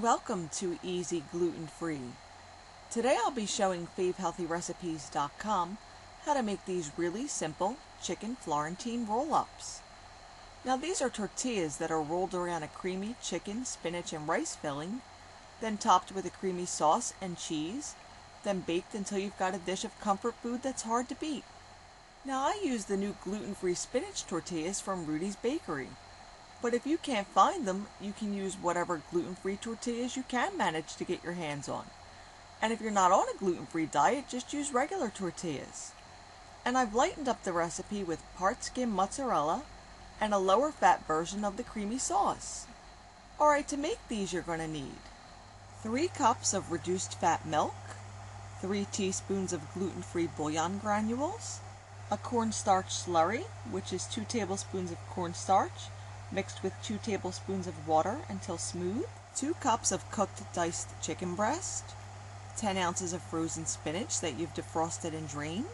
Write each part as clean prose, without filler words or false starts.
Welcome to EZ Gluten Free. Today I'll be showing favehealthyrecipes.com how to make these really simple chicken Florentine Roll Ups. Now these are tortillas that are rolled around a creamy chicken, spinach, and rice filling, then topped with a creamy sauce and cheese, then baked until you've got a dish of comfort food that's hard to beat. Now I use the new gluten-free spinach tortillas from Rudy's Bakery. But if you can't find them, you can use whatever gluten-free tortillas you can manage to get your hands on. And if you're not on a gluten-free diet, just use regular tortillas. And I've lightened up the recipe with part skim mozzarella and a lower fat version of the creamy sauce. Alright, to make these you're going to need 3 cups of reduced fat milk, 3 teaspoons of gluten-free bouillon granules, a cornstarch slurry, which is 2 tablespoons of cornstarch, mixed with 2 tablespoons of water until smooth, 2 cups of cooked diced chicken breast, 10 ounces of frozen spinach that you've defrosted and drained,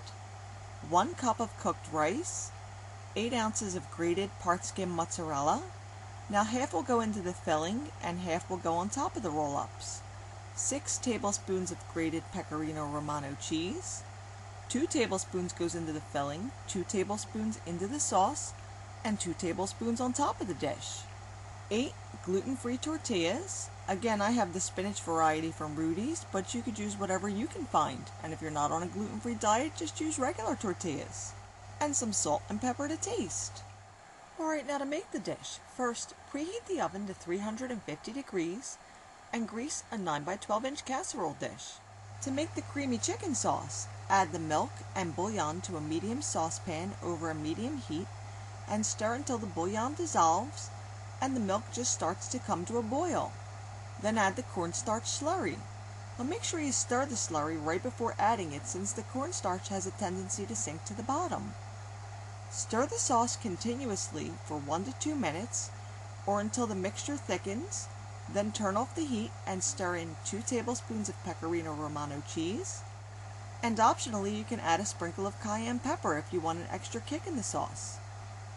1 cup of cooked rice, 8 ounces of grated part skim mozzarella. Now half will go into the filling and half will go on top of the roll-ups. 6 tablespoons of grated pecorino romano cheese, 2 tablespoons goes into the filling, 2 tablespoons into the sauce, and 2 tablespoons on top of the dish. 8 gluten-free tortillas. Again, I have the spinach variety from Rudy's, but you could use whatever you can find. And if you're not on a gluten-free diet, just use regular tortillas. And some salt and pepper to taste. Alright, now to make the dish. First, preheat the oven to 350 degrees and grease a 9x12-inch casserole dish. To make the creamy chicken sauce, add the milk and bouillon to a medium saucepan over a medium heat and stir until the bouillon dissolves and the milk just starts to come to a boil. Then add the cornstarch slurry. Now make sure you stir the slurry right before adding it, since the cornstarch has a tendency to sink to the bottom. Stir the sauce continuously for 1 to 2 minutes or until the mixture thickens, then turn off the heat and stir in 2 tablespoons of pecorino romano cheese, and optionally you can add a sprinkle of cayenne pepper if you want an extra kick in the sauce.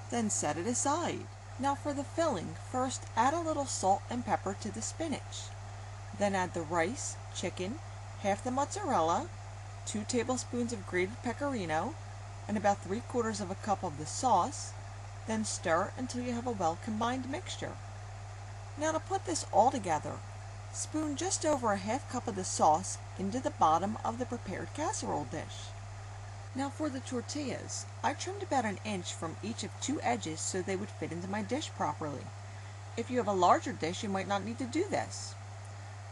Then set it aside. Now for the filling, first add a little salt and pepper to the spinach. Then add the rice, chicken, half the mozzarella, 2 tablespoons of grated pecorino, and about 3/4 of a cup of the sauce. Then stir until you have a well-combined mixture. Now to put this all together, spoon just over a half cup of the sauce into the bottom of the prepared casserole dish. Now for the tortillas, I trimmed about 1 inch from each of 2 edges so they would fit into my dish properly. If you have a larger dish, you might not need to do this.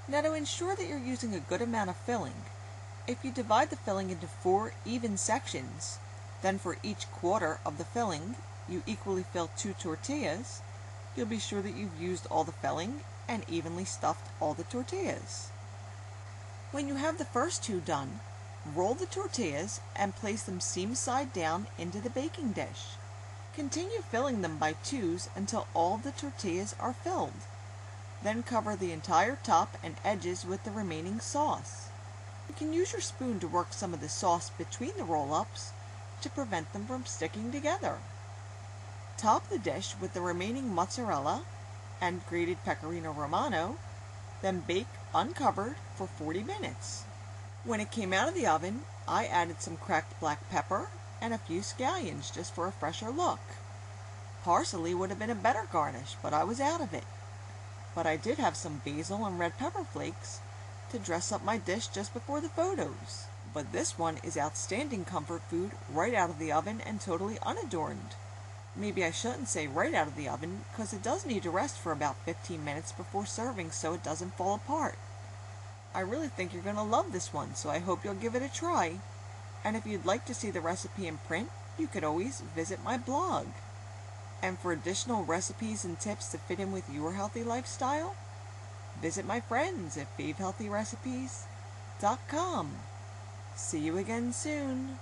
Now to ensure that you're using a good amount of filling, if you divide the filling into 4 even sections, then for each quarter of the filling, you equally fill 2 tortillas, you'll be sure that you've used all the filling and evenly stuffed all the tortillas. When you have the first 2 done, roll the tortillas and place them seam side down into the baking dish. Continue filling them by 2s until all the tortillas are filled. Then cover the entire top and edges with the remaining sauce. You can use your spoon to work some of the sauce between the roll-ups to prevent them from sticking together. Top the dish with the remaining mozzarella and grated pecorino romano, then bake uncovered for 40 minutes. When it came out of the oven, I added some cracked black pepper and a few scallions just for a fresher look. Parsley would have been a better garnish, but I was out of it. But I did have some basil and red pepper flakes to dress up my dish just before the photos. But this one is outstanding comfort food right out of the oven and totally unadorned. Maybe I shouldn't say right out of the oven, because it does need to rest for about 15 minutes before serving so it doesn't fall apart. I really think you're going to love this one, so I hope you'll give it a try. And if you'd like to see the recipe in print, you could always visit my blog. And for additional recipes and tips to fit in with your healthy lifestyle, visit my friends at favehealthyrecipes.com. See you again soon.